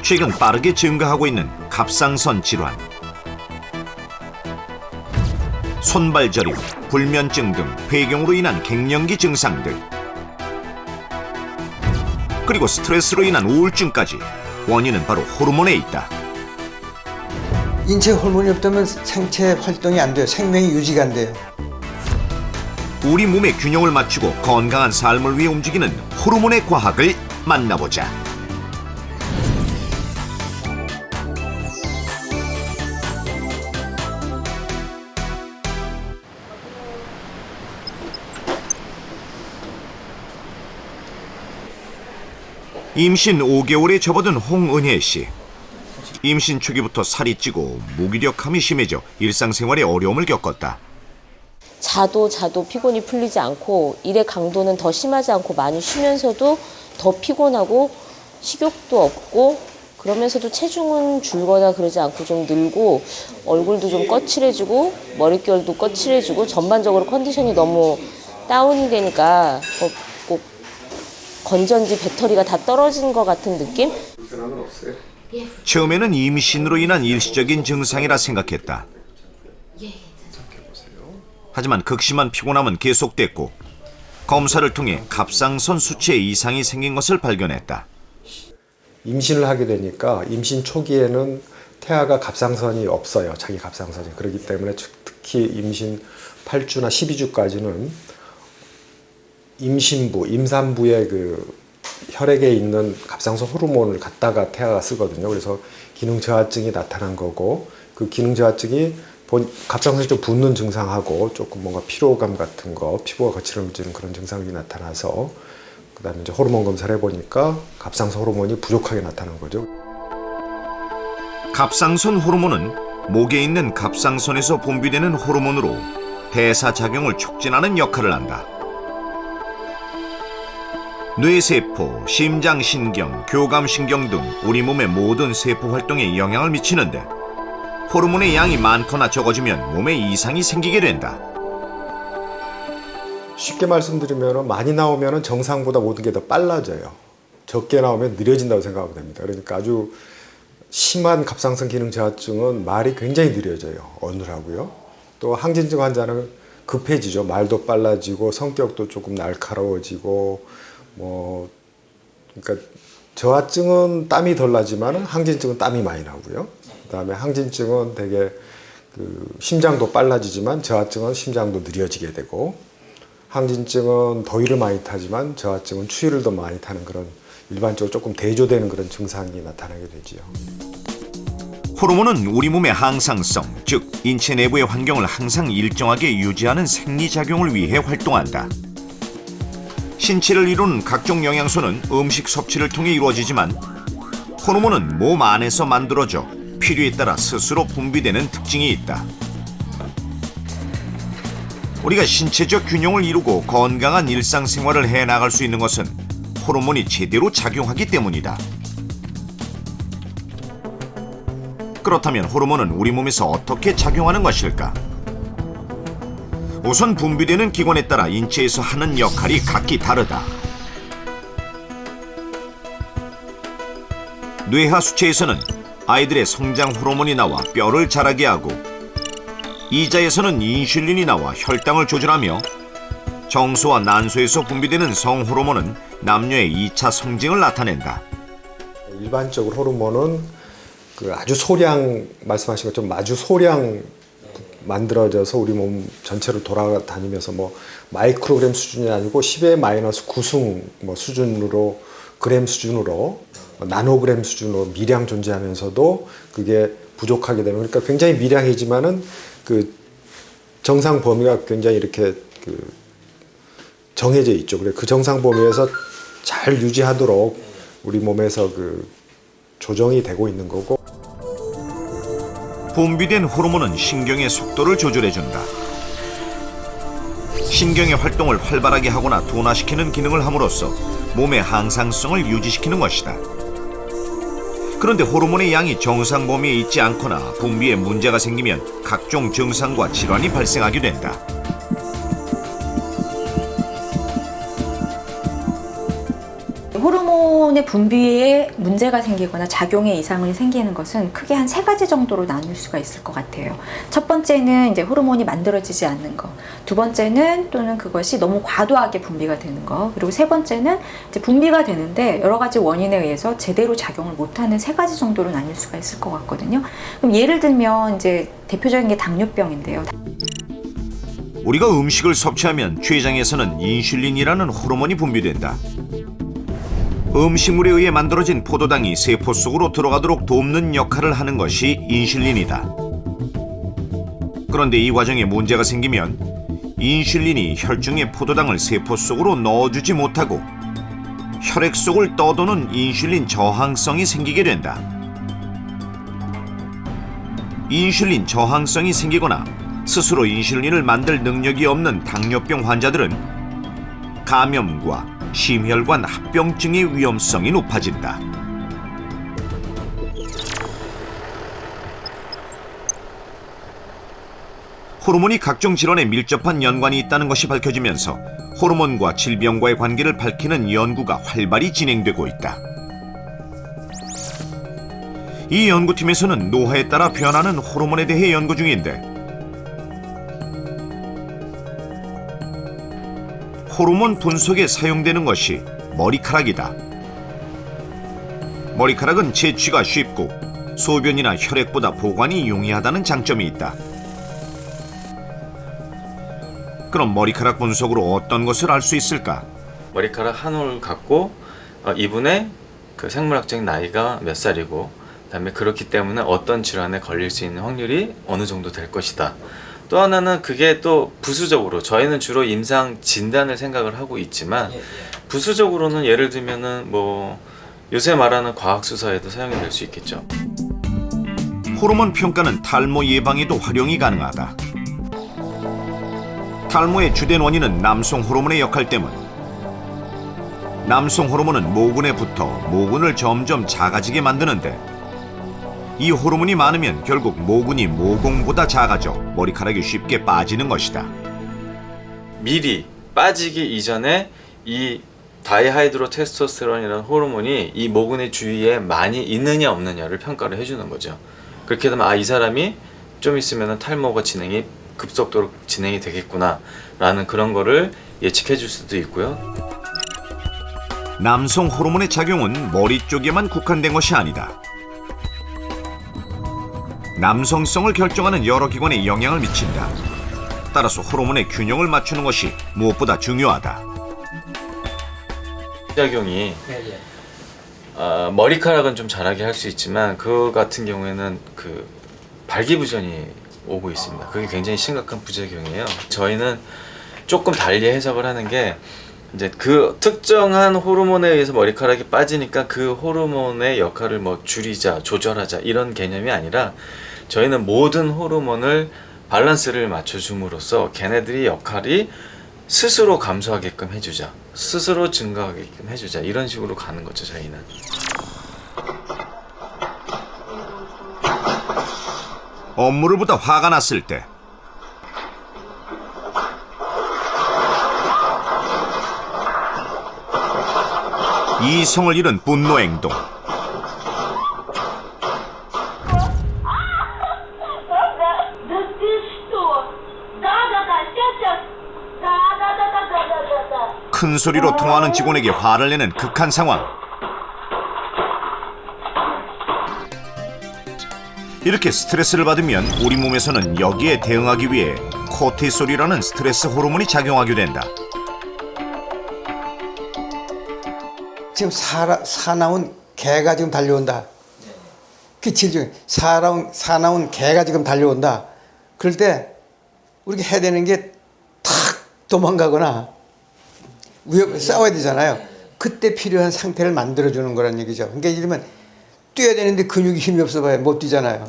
최근 빠르게 증가하고 있는 갑상선 질환. 손발 저림, 불면증 등 폐경으로 인한 갱년기 증상들. 그리고 스트레스로 인한 우울증까지 원인은 바로 호르몬에 있다. 인체 호르몬이 없다면 생체 활동이 안 돼요. 생명이 유지가 안 돼요. 우리 몸의 균형을 맞추고 건강한 삶을 위해 움직이는 호르몬의 과학을 만나보자. 임신 5개월에 접어든 홍은혜 씨. 임신 초기부터 살이 찌고 무기력함이 심해져 일상생활에 어려움을 겪었다. 자도 피곤이 풀리지 않고 일의 강도는 더 심하지 않고 많이 쉬면서도 더 피곤하고 식욕도 없고 그러면서도 체중은 줄거나 그러지 않고 좀 늘고 얼굴도 좀 거칠해지고 머릿결도 거칠해지고 전반적으로 컨디션이 너무 다운이 되니까 꼭 건전지 배터리가 다 떨어진 것 같은 느낌? 불편함은 없어요? 처음에는 임신으로 인한 일시적인 증상이라 생각했다. 하지만 극심한 피곤함은 계속됐고 검사를 통해 갑상선 수치에 이상이 생긴 것을 발견했다. 임신을 하게 되니까 임신 초기에는 태아가 갑상선이 없어요. 자기 갑상선이. 그렇기 때문에 특히 임신 8주나 12주까지는 임산부의 그 혈액에 있는 갑상선 호르몬을 갖다가 태아가 쓰거든요. 그래서 기능 저하증이 나타난 거고 그 기능 저하증이 갑상선이 좀 붓는 증상하고 조금 뭔가 피로감 같은 거, 피부가 거칠어지는 그런 증상이 나타나서 그다음에 이제 호르몬 검사를 해보니까 갑상선 호르몬이 부족하게 나타난 거죠. 갑상선 호르몬은 목에 있는 갑상선에서 분비되는 호르몬으로 대사 작용을 촉진하는 역할을 한다. 뇌세포, 심장신경, 교감신경 등 우리 몸의 모든 세포 활동에 영향을 미치는데 호르몬의 양이 많거나 적어지면 몸에 이상이 생기게 된다. 쉽게 말씀드리면 많이 나오면 정상보다 모든 게 더 빨라져요. 적게 나오면 느려진다고 생각하면 됩니다. 그러니까 아주 심한 갑상선 기능 저하증은 말이 굉장히 느려져요. 어눌하고요. 또 항진증 환자는 급해지죠. 말도 빨라지고 성격도 조금 날카로워지고 그러니까 저하증은 땀이 덜 나지만 항진증은 땀이 많이 나고요. 그다음에 항진증은 되게 심장도 빨라지지만 저하증은 심장도 느려지게 되고 항진증은 더위를 많이 타지만 저하증은 추위를 더 많이 타는 그런 일반적으로 조금 대조되는 그런 증상이 나타나게 되지요. 호르몬은 우리 몸의 항상성, 즉 인체 내부의 환경을 항상 일정하게 유지하는 생리작용을 위해 활동한다. 신체를 이루는 각종 영양소는 음식 섭취를 통해 이루어지지만 호르몬은 몸 안에서 만들어져 필요에 따라 스스로 분비되는 특징이 있다. 우리가 신체적 균형을 이루고 건강한 일상생활을 해나갈 수 있는 것은 호르몬이 제대로 작용하기 때문이다. 그렇다면 호르몬은 우리 몸에서 어떻게 작용하는 것일까? 우선 분비되는 기관에 따라 인체에서 하는 역할이 각기 다르다. 뇌하 수체에서는 아이들의 성장 호르몬이 나와 뼈를 자라게 하고 이자에서는 인슐린이 나와 혈당을 조절하며 정수와 난소에서 분비되는 성호르몬은 남녀의 2차 성징을 나타낸다. 일반적으로 호르몬은 아주 소량 말씀하신 것처럼 아주 소량 만들어져서 우리 몸 전체로 돌아다니면서 마이크로그램 수준이 아니고 10의 마이너스 9승 수준으로 그램 수준으로 나노그램 수준으로 미량 존재하면서도 그게 부족하게 되면 그러니까 굉장히 미량이지만은 정상 범위가 굉장히 이렇게 정해져 있죠. 그래 그 정상 범위에서 잘 유지하도록 우리 몸에서 조정이 되고 있는 거고. 분비된 호르몬은 신경의 속도를 조절해준다. 신경의 활동을 활발하게 하거나 둔화시키는 기능을 함으로써 몸의 항상성을 유지시키는 것이다. 그런데 호르몬의 양이 정상 범위에 있지 않거나 분비에 문제가 생기면 각종 증상과 질환이 발생하게 된다. 호르몬의 호르몬의 분비에 문제가 생기거나 작용에 이상이 생기는 것은 크게 한 3가지 정도로 나눌 수가 있을 것 같아요. 첫 번째는 이제 호르몬이 만들어지지 않는 거, 두 번째는 또는 그것이 너무 과도하게 분비가 되는 거, 그리고 세 번째는 이제 분비가 되는데 여러 가지 원인에 의해서 제대로 작용을 못하는 3가지 정도로 나눌 수가 있을 것 같거든요. 그럼 예를 들면 이제 대표적인 게 당뇨병인데요. 우리가 음식을 섭취하면 췌장에서는 인슐린이라는 호르몬이 분비된다. 음식물에 의해 만들어진 포도당이 세포 속으로 들어가도록 돕는 역할을 하는 것이 인슐린이다. 그런데 이 과정에 문제가 생기면 인슐린이 혈중의 포도당을 세포 속으로 넣어주지 못하고 혈액 속을 떠도는 인슐린 저항성이 생기게 된다. 인슐린 저항성이 생기거나 스스로 인슐린을 만들 능력이 없는 당뇨병 환자들은 감염과 심혈관 합병증의 위험성이 높아진다. 호르몬이 각종 질환에 밀접한 연관이 있다는 것이 밝혀지면서 호르몬과 질병과의 관계를 밝히는 연구가 활발히 진행되고 있다. 이 연구팀에서는 노화에 따라 변하는 호르몬에 대해 연구 중인데 호르몬 분석에 사용되는 것이 머리카락이다. 머리카락은 채취가 쉽고 소변이나 혈액보다 보관이 용이하다는 장점이 있다. 그럼 머리카락 분석으로 어떤 것을 알 수 있을까? 머리카락 한 올 갖고 이분의 그 생물학적인 나이가 몇 살이고 그다음에 그렇기 때문에 어떤 질환에 걸릴 수 있는 확률이 어느 정도 될 것이다. 또 하나는 그게 또 부수적으로 저희는 주로 임상 진단을 생각을 하고 있지만 부수적으로는 예를 들면은 뭐 요새 말하는 과학 수사에도 사용이 될 수 있겠죠. 호르몬 평가는 탈모 예방에도 활용이 가능하다. 탈모의 주된 원인은 남성 호르몬의 역할 때문. 남성 호르몬은 모근에 붙어 모근을 점점 작아지게 만드는데 이 호르몬이 많으면 결국 모근이 모공보다 작아져 머리카락이 쉽게 빠지는 것이다. 미리 빠지기 이전에 이 다이하이드로 테스토스테론이라는 호르몬이 이 모근의 주위에 많이 있느냐 없느냐를 평가를 해주는 거죠. 그렇게 되면 이 사람이 좀 있으면 탈모가 진행이 급속도로 진행이 되겠구나 라는 그런 거를 예측해 줄 수도 있고요. 남성 호르몬의 작용은 머리 쪽에만 국한된 것이 아니다. 남성성을 결정하는 여러 기관에 영향을 미친다. 따라서 호르몬의 균형을 맞추는 것이 무엇보다 중요하다. 작용이 머리카락은 좀 자라게 할 수 있지만 그 같은 경우에는 그 발기부전이 오고 있습니다. 그게 굉장히 심각한 부작용이에요. 저희는 조금 달리 해석을 하는 게 이제 그 특정한 호르몬에 의해서 머리카락이 빠지니까 그 호르몬의 역할을 뭐 줄이자, 조절하자 이런 개념이 아니라 저희는 모든 호르몬을 밸런스를 맞춰줌으로써 걔네들이 역할이 스스로 감소하게끔 해주자, 스스로 증가하게끔 해주자 이런 식으로 가는 거죠. 저희는. 업무를 보다 화가 났을 때 이성을 잃은 분노 행동. 큰 소리로 통화하는 직원에게 화를 내는 극한 상황. 이렇게 스트레스를 받으면 우리 몸에서는 여기에 대응하기 위해 코티솔이라는 스트레스 호르몬이 작용하게 된다. 지금 사나운 개가 지금 달려온다. 그 질중 사나운 개가 지금 달려온다. 그럴 때 우리가 해야 되는 게 탁 도망가거나 싸워야 되잖아요. 그때 필요한 상태를 만들어주는 거란 얘기죠. 그러니까 예를 들면 뛰어야 되는데 근육이 힘이 없어 봐야 못 뛰잖아요.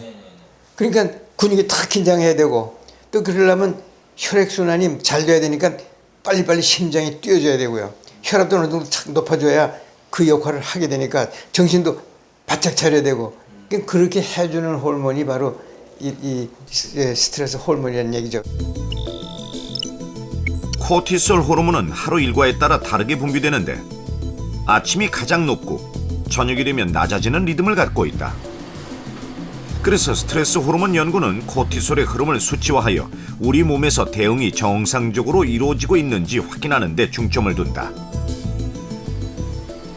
그러니까 근육이 탁 긴장해야 되고 또 그러려면 혈액순환이 잘 돼야 되니까 빨리빨리 심장이 뛰어줘야 되고요. 혈압도 어느 정도 착 높아져야 그 역할을 하게 되니까 정신도 바짝 차려야 되고 그러니까 그렇게 해주는 호르몬이 바로 이 스트레스 호르몬이라는 얘기죠. 코티솔 호르몬은 하루 일과에 따라 다르게 분비되는데 아침이 가장 높고 저녁이 되면 낮아지는 리듬을 갖고 있다. 그래서 스트레스 호르몬 연구는 코티솔의 흐름을 수치화하여 우리 몸에서 대응이 정상적으로 이루어지고 있는지 확인하는 데 중점을 둔다.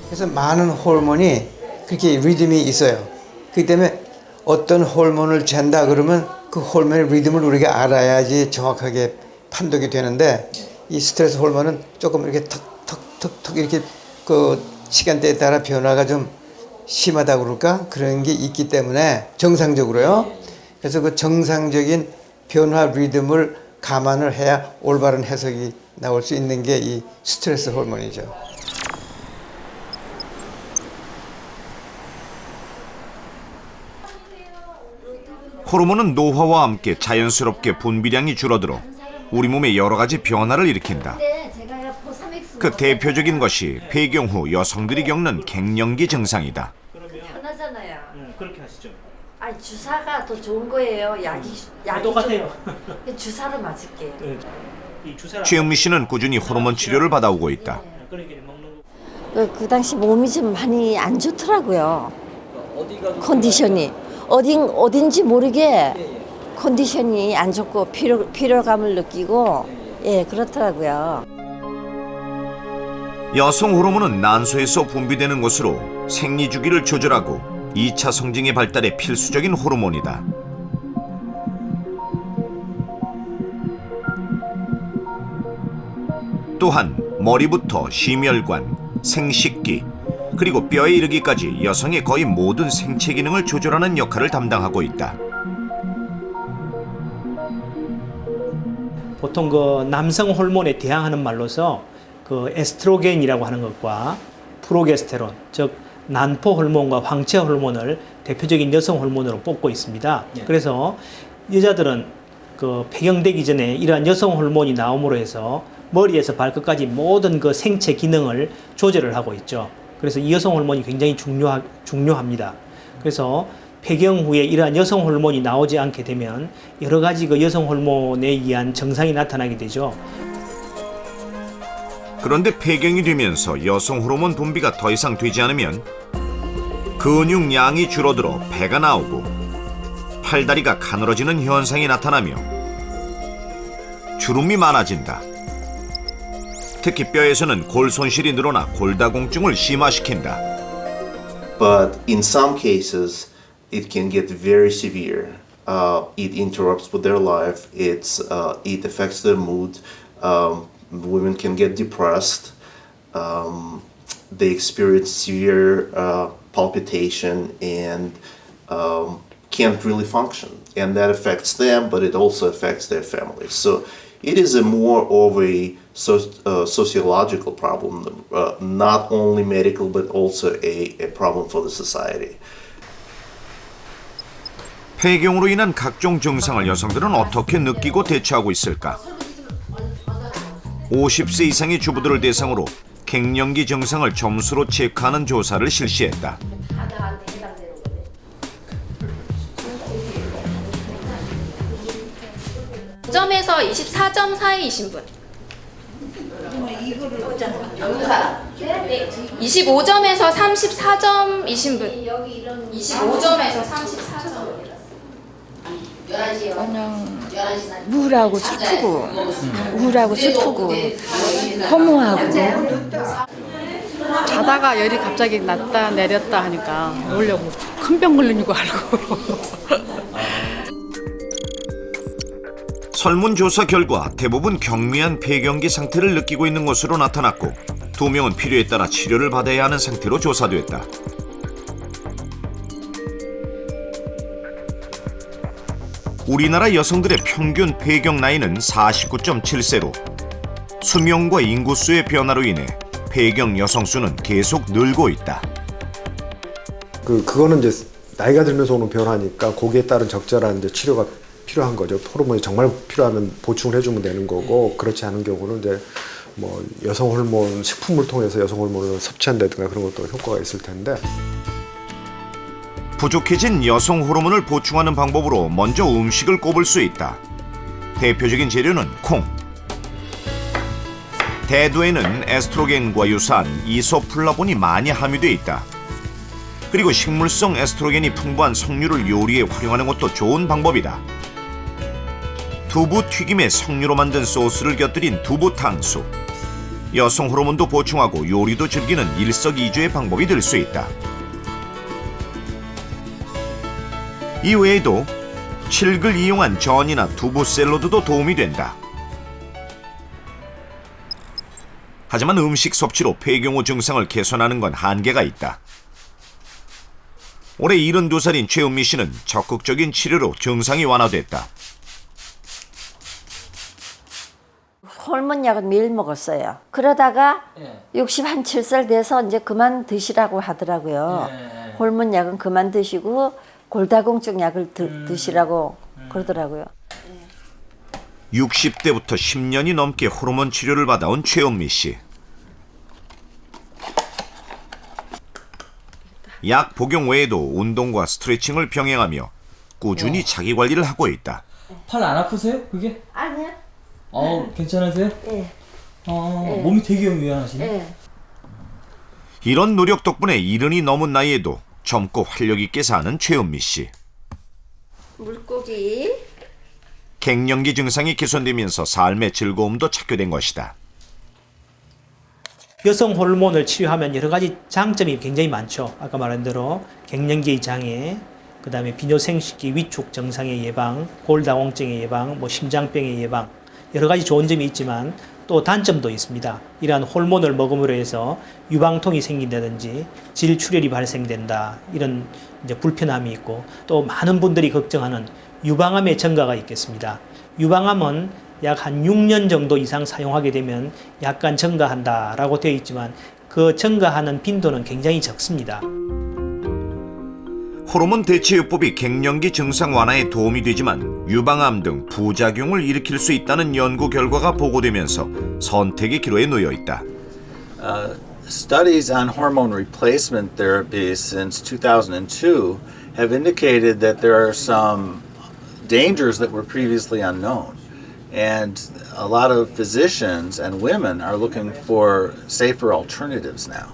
그래서 많은 호르몬이 그렇게 리듬이 있어요. 그렇기 때문에 어떤 호르몬을 잰다 그러면 그 호르몬의 리듬을 우리가 알아야지 정확하게 판독이 되는데, 이 스트레스 호르몬은 조금 이렇게 턱턱턱턱 이렇게 그 시간대에 따라 변화가 좀 심하다 그럴까? 그런 게 있기 때문에 정상적으로요. 그래서 그 정상적인 변화 리듬을 감안을 해야 올바른 해석이 나올 수 있는 게 이 스트레스 호르몬이죠. 호르몬은 노화와 함께 자연스럽게 분비량이 줄어들어 우리 몸에 여러 가지 변화를 일으킨다. 그 대표적인 것이 폐경 후 여성들이 겪는 갱년기 증상이다. 편하잖아요. 그렇게 하시죠. 아니 주사가 더 좋은 거예요. 약이 똑같아요. 좀 주사로 맞을게요. 이 주사를 최은미 씨는 꾸준히 호르몬 치료를 받아오고 있다. 그러니까 먹는 거. 그 당시 몸이 좀 많이 안 좋더라고요. 컨디션이 어딘지 모르게 컨디션이 안 좋고 피로감을 느끼고 그렇더라고요. 여성 호르몬은 난소에서 분비되는 것으로 생리 주기를 조절하고 2차 성징의 발달에 필수적인 호르몬이다. 또한 머리부터 심혈관, 생식기, 그리고 뼈에 이르기까지 여성의 거의 모든 생체 기능을 조절하는 역할을 담당하고 있다. 보통 그 남성 호르몬에 대항하는 말로서 그 에스트로겐이라고 하는 것과 프로게스테론, 즉 난포 호르몬과 황체 호르몬을 대표적인 여성 호르몬으로 뽑고 있습니다. 그래서 여자들은 그 폐경되기 전에 이러한 여성 호르몬이 나옴으로 해서 머리에서 발끝까지 모든 그 생체 기능을 조절을 하고 있죠. 그래서 이 여성 호르몬이 굉장히 중요합니다. 그래서 폐경 후에 이러한 여성 호르몬이 나오지 않게 되면 여러 가지 그 여성 호르몬에 의한 증상이 나타나게 되죠. 그런데 폐경이 되면서 여성 호르몬 분비가 더 이상 되지 않으면 근육량이 줄어들어 배가 나오고 팔다리가 가늘어지는 현상이 나타나며 주름이 많아진다. 특히 뼈에서는 골 손실이 늘어나 골다공증을 심화시킨다. But in some cases, it can get very severe. It interrupts with their life. It affects their mood. Women can get depressed. They experience severe palpitation and can't really function. And that affects them, but it also affects their families. So it is a more of a sociological problem, not only medical, but also a problem for the society. 폐경으로 인한 각종 증상을 여성들은 어떻게 느끼고 대처하고 있을까? 50세 이상의 주부들을 대상으로 갱년기 증상을 점수로 체크하는 조사를 실시했다. 5점에서 24점 사이이신 분. 25점에서 34점이신 분. 25점에서 34점. 그냥 우울하고 슬프고 허무하고. 자다가 열이 갑자기 났다 내렸다 하니까 놀려고 큰 병 걸린 거 알고. 설문조사 결과 대부분 경미한 폐경기 상태를 느끼고 있는 것으로 나타났고 2명은 필요에 따라 치료를 받아야 하는 상태로 조사됐다. 우리나라 여성들의 평균 폐경 나이는 49.7세로 수명과 인구수의 변화로 인해 폐경 여성 수는 계속 늘고 있다. 그거는 이제 나이가 들면서 오는 변화니까 거기에 따른 적절한 이제 치료가 필요한 거죠. 호르몬이 정말 필요하면 보충을 해주면 되는 거고, 그렇지 않은 경우는 이제 뭐 여성 호르몬 식품을 통해서 여성 호르몬을 섭취한다든가 그런 것도 효과가 있을 텐데. 부족해진 여성 호르몬을 보충하는 방법으로 먼저 음식을 꼽을 수 있다. 대표적인 재료는 콩. 대두에는 에스트로겐과 유사한 이소플라본이 많이 함유돼 있다. 그리고 식물성 에스트로겐이 풍부한 석류를 요리에 활용하는 것도 좋은 방법이다. 두부 튀김에 석류로 만든 소스를 곁들인 두부 탕수. 여성 호르몬도 보충하고 요리도 즐기는 일석이조의 방법이 될 수 있다. 이외에도 칡을 이용한 전이나 두부 샐러드도 도움이 된다. 하지만 음식 섭취로 폐경호 증상을 개선하는 건 한계가 있다. 올해 72살인 최은미 씨는 적극적인 치료로 증상이 완화됐다. 호르몬 약은 매일 먹었어요. 그러다가 67살 돼서 이제 그만 드시라고 하더라고요. 호르몬 약은 그만 드시고 골다공증 약을 드시라고 그러더라고요. 60대부터 10년이 넘게 호르몬 치료를 받아온 최은미 씨. 약 복용 외에도 운동과 스트레칭을 병행하며 꾸준히 자기 관리를 하고 있다. 팔 안 아프세요? 그게? 아니요. 괜찮으세요? 네. 몸이 되게 유연하시네. 네. 이런 노력 덕분에 70이 넘은 나이에도 젊고 활력 있게 사는 최은미 씨. 물고기. 갱년기 증상이 개선되면서 삶의 즐거움도 찾게 된 것이다. 여성 호르몬을 치료하면 여러 가지 장점이 굉장히 많죠. 아까 말한 대로 갱년기의 장애, 그다음에 비뇨생식기 위축 증상의 예방, 골다공증의 예방, 심장병의 예방, 여러 가지 좋은 점이 있지만 또 단점도 있습니다. 이러한 호르몬을 먹음으로 해서 유방통이 생긴다든지 질출혈이 발생된다, 이런 이제 불편함이 있고, 또 많은 분들이 걱정하는 유방암의 증가가 있겠습니다. 유방암은 약 한 6년 정도 이상 사용하게 되면 약간 증가한다라고 되어 있지만 그 증가하는 빈도는 굉장히 적습니다. 호르몬 대체요법이 갱년기 증상 완화에 도움이 되지만 유방암 등 부작용을 일으킬 수 있다는 연구 결과가 보고되면서 선택의 기로에 놓여 있다. Studies on hormone replacement therapy since 2002 have indicated that there are some dangers that were previously unknown. And a lot of physicians and women are looking for safer alternatives now.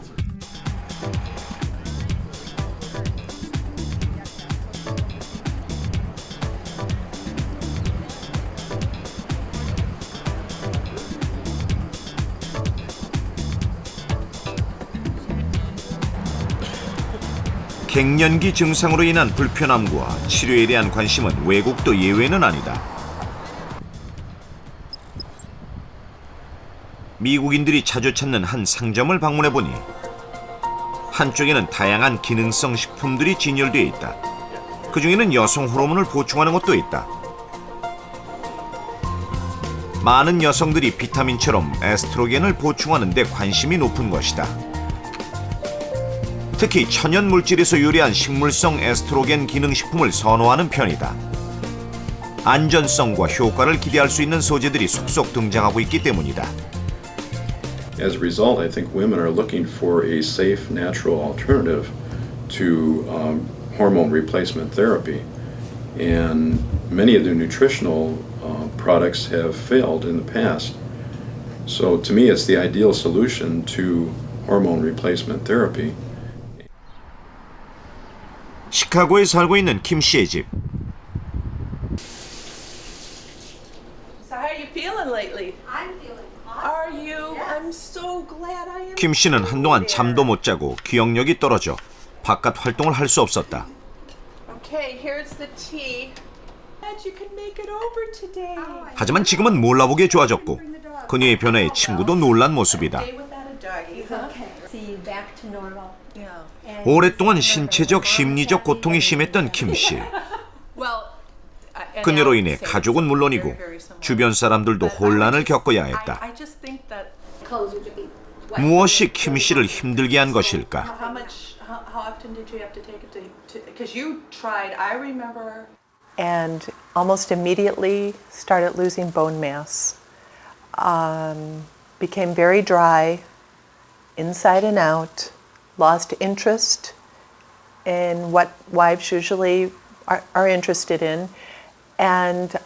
갱년기 증상으로 인한 불편함과 치료에 대한 관심은 외국도 예외는 아니다. 미국인들이 자주 찾는 한 상점을 방문해보니 한쪽에는 다양한 기능성 식품들이 진열되어 있다. 그 중에는 여성 호르몬을 보충하는 것도 있다. 많은 여성들이 비타민처럼 에스트로겐을 보충하는 데 관심이 높은 것이다. 특히 천연 물질에서 요리한 식물성 에스트로겐 기능식품을 선호하는 편이다. 안전성과 효과를 기대할 수 있는 소재들이 속속 등장하고 있기 때문이다. As a result, I think women are looking for a safe, natural alternative to hormone replacement therapy. And many of the nutritional products have failed in the past. So to me, it's the ideal solution to hormone replacement therapy. 시카고에 살고 있는 김 씨의 집. So how are you feeling lately? I'm feeling awesome. Are you? Yes. I'm so glad I am. 김 씨는 한동안 잠도 못 자고 기억력이 떨어져 바깥 활동을 할 수 없었다. Okay, here's the tea. Glad you can make it over today. 하지만 지금은 몰라보게 좋아졌고 그녀의 변화에 친구도 놀란 모습이다. 오랫동안 신체적, 심리적 고통이 심했던 김 씨. 그녀로 인해 가족은 물론이고 주변 사람들도 혼란을 겪어야 했다. 무엇이 김 씨를 힘들게 한 것일까? How often did you have to take it to? Because you tried. I remember. And almost immediately started losing bone mass. Became very dry, inside and out. Lost interest in what wives usually are interested in, and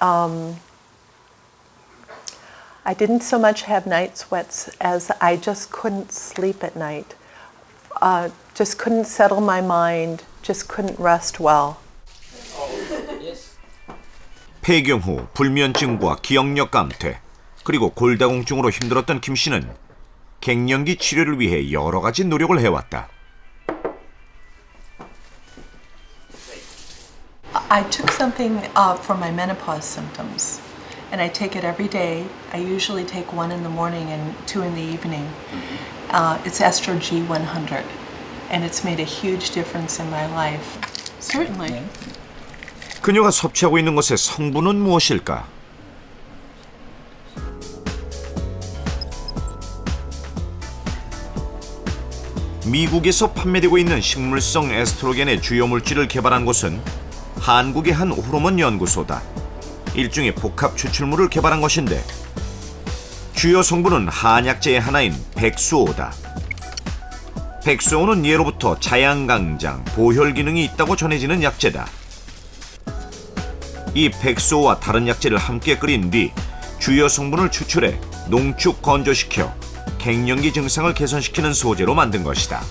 I didn't so much have night sweats as I just couldn't sleep at night. just couldn't settle my mind, just couldn't rest well. 폐경 후 불면증과 기억력 감퇴, 그리고 골다공증으로 힘들었던 김 씨는 갱년기 치료를 위해 여러 가지 노력을 해왔다. I took something for my menopause symptoms, and I take it every day. I usually take 1 in the morning and 2 in the evening. It's Estro G100, and it's made a huge difference in my life. Certainly. 그녀가 섭취하고 있는 것의 성분은 무엇일까? 미국에서 판매되고 있는 식물성 에스트로겐의 주요 물질을 개발한 곳은 한국의 한 호르몬 연구소다. 일종의 복합 추출물을 개발한 것인데 주요 성분은 한약재의 하나인 백수오다. 백수오는 예로부터 자양강장, 보혈 기능이 있다고 전해지는 약재다. 이 백수오와 다른 약재를 함께 끓인 뒤 주요 성분을 추출해 농축 건조시켜 갱년기 증상을 개선시키는 소재로 만든 것이다.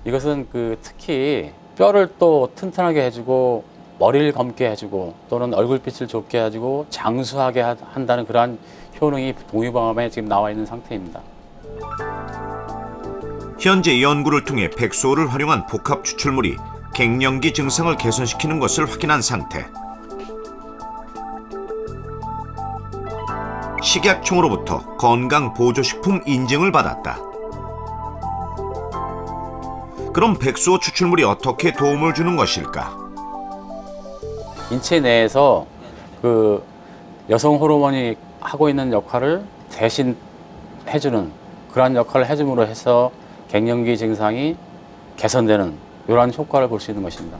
이것은 특히 뼈를 또 튼튼하게 해주고 머리를 검게 해주고 또는 얼굴빛을 좋게 해주고 장수하게 한다는 그러한 효능이 동의보감에 지금 나와 있는 상태입니다. 현재 연구를 통해 백수오를 활용한 복합 추출물이 갱년기 증상을 개선시키는 것을 확인한 상태. 식약청으로부터 건강보조식품 인증을 받았다. 그럼 백수오 추출물이 어떻게 도움을 주는 것일까? 인체 내에서 여성 호르몬이 하고 있는 역할을 대신 해주는 그러한 역할을 해줌으로 해서 갱년기 증상이 개선되는 이러한 효과를 볼 수 있는 것입니다.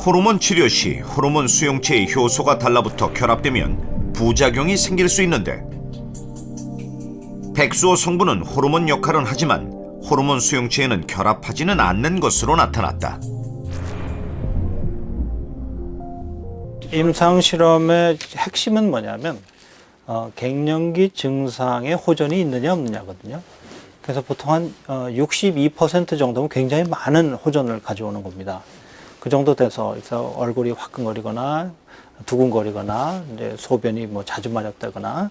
호르몬 치료 시 호르몬 수용체의 효소가 달라붙어 결합되면 부작용이 생길 수 있는데 백수오 성분은 호르몬 역할은 하지만 호르몬 수용체에는 결합하지는 않는 것으로 나타났다. 임상 실험의 핵심은 뭐냐면 갱년기 증상에 호전이 있느냐 없느냐거든요. 그래서 보통 한 62% 정도면 굉장히 많은 호전을 가져오는 겁니다. 그 정도 돼서 얼굴이 화끈거리거나 두근거리거나 이제 소변이 자주 마렵다거나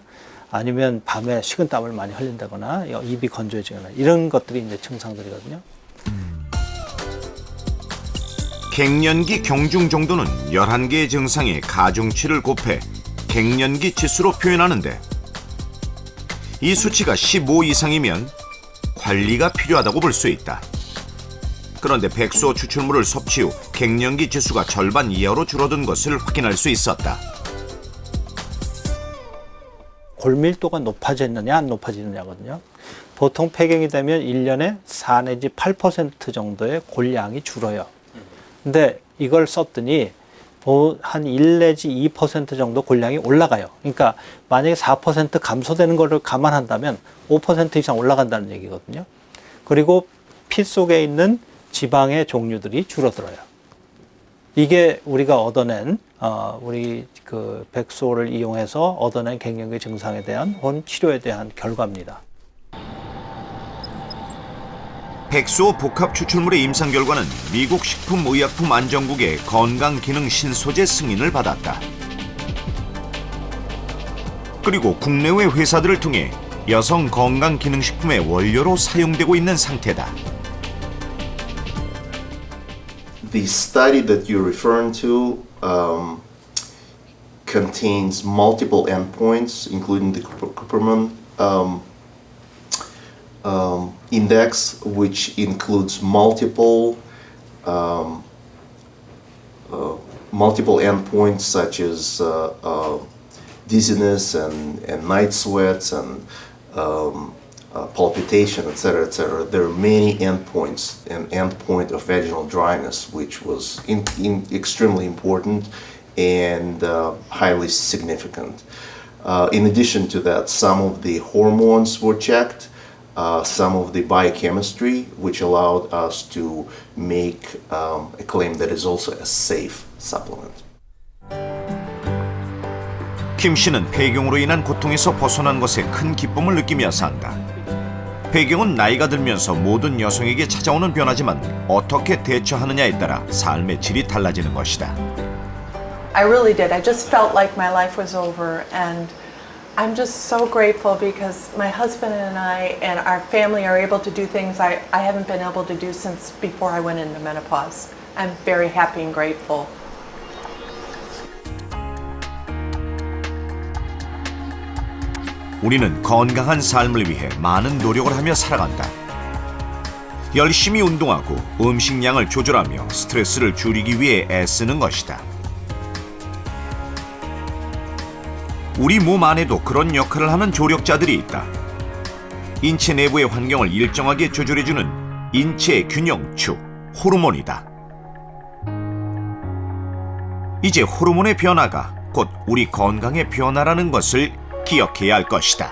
아니면 밤에 식은땀을 많이 흘린다거나 입이 건조해지거나 이런 것들이 이제 증상들이거든요. 갱년기 경중 정도는 11개의 증상의 가중치를 곱해 갱년기 지수로 표현하는데 이 수치가 15 이상이면 관리가 필요하다고 볼 수 있다. 그런데 백수오 추출물을 섭취 후 갱년기 지수가 절반 이하로 줄어든 것을 확인할 수 있었다. 골밀도가 높아졌느냐 안 높아지느냐거든요. 보통 폐경이 되면 1년에 4 내지 8% 정도의 골량이 줄어요. 근데 이걸 썼더니 한 1 내지 2% 정도 골량이 올라가요. 그러니까 만약에 4% 감소되는 것을 감안한다면 5% 이상 올라간다는 얘기거든요. 그리고 피 속에 있는 지방의 종류들이 줄어들어요. 이게 우리가 얻어낸 우리 백수오를 이용해서 얻어낸 갱년기 증상에 대한 혹은 치료에 대한 결과입니다. 백수오 복합 추출물의 임상 결과는 미국 식품의약품안전국의 건강기능신소재 승인을 받았다. 그리고 국내외 회사들을 통해 여성 건강기능식품의 원료로 사용되고 있는 상태다. The study that you're referring to contains multiple endpoints, including the Cooperman index, which includes multiple endpoints such as dizziness and night sweats and palpitation, etc., etc. There are many endpoints. An endpoint of vaginal dryness, which was extremely important and highly significant. In addition to that, some of the hormones were checked, some of the biochemistry, which allowed us to make a claim that is also a safe supplement. 김 씨는 폐경으로 인한 고통에서 벗어난 것에 큰 기쁨을 느끼며 산다. 배경은 나이가 들면서 모든 여성에게 찾아오는 변화지만 어떻게 대처하느냐에 따라 삶의 질이 달라지는 것이다. I really did. I just felt like my life was over, and I'm just so grateful because my husband and I and our family are able to do things I haven't been able to do since before I went into menopause. I'm very happy and grateful. 우리는 건강한 삶을 위해 많은 노력을 하며 살아간다. 열심히 운동하고 음식량을 조절하며 스트레스를 줄이기 위해 애쓰는 것이다. 우리 몸 안에도 그런 역할을 하는 조력자들이 있다. 인체 내부의 환경을 일정하게 조절해주는 인체의 균형축, 호르몬이다. 이제 호르몬의 변화가 곧 우리 건강의 변화라는 것을 기억해야 할 것이다.